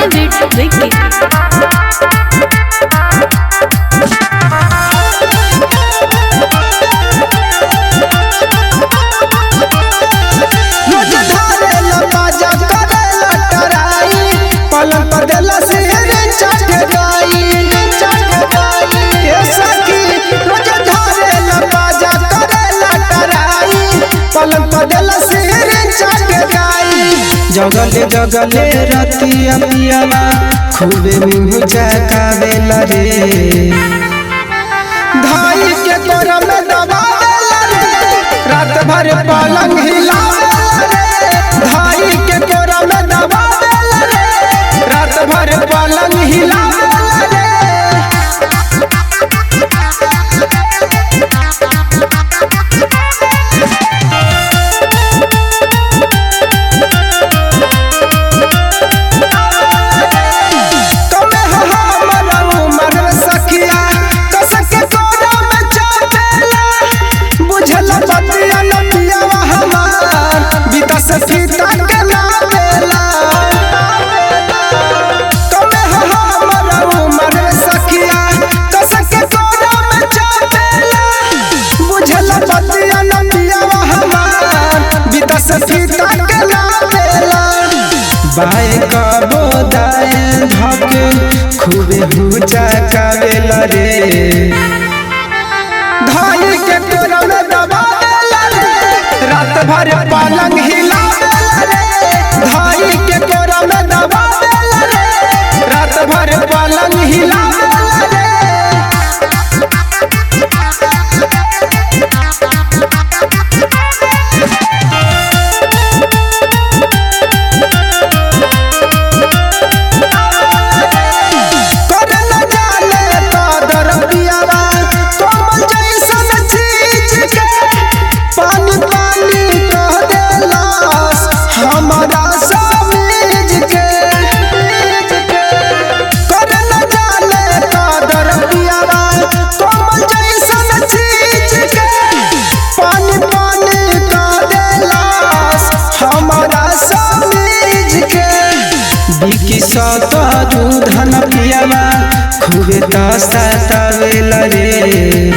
David Vicky। जगले जगले रतिया पियावा खूबे मुँह चकावेला रे। धाई के तोरा में दबावेला रे, रात भर पलंग हिलावेला रे। धाई के तोरा में दबावेला रे, रात भर पलंग हिलावेला रे। बाएं कबो दाएं धके खूबे हुचा कावेला रे। धाई के तोरा में दबावेला रे, रात भर पलंग हिलावेला रे। धाई के तोरा में दबावेला रे, रात भर पलंग हिलावेला रे। धन पियावा खूबे सतावेला रे।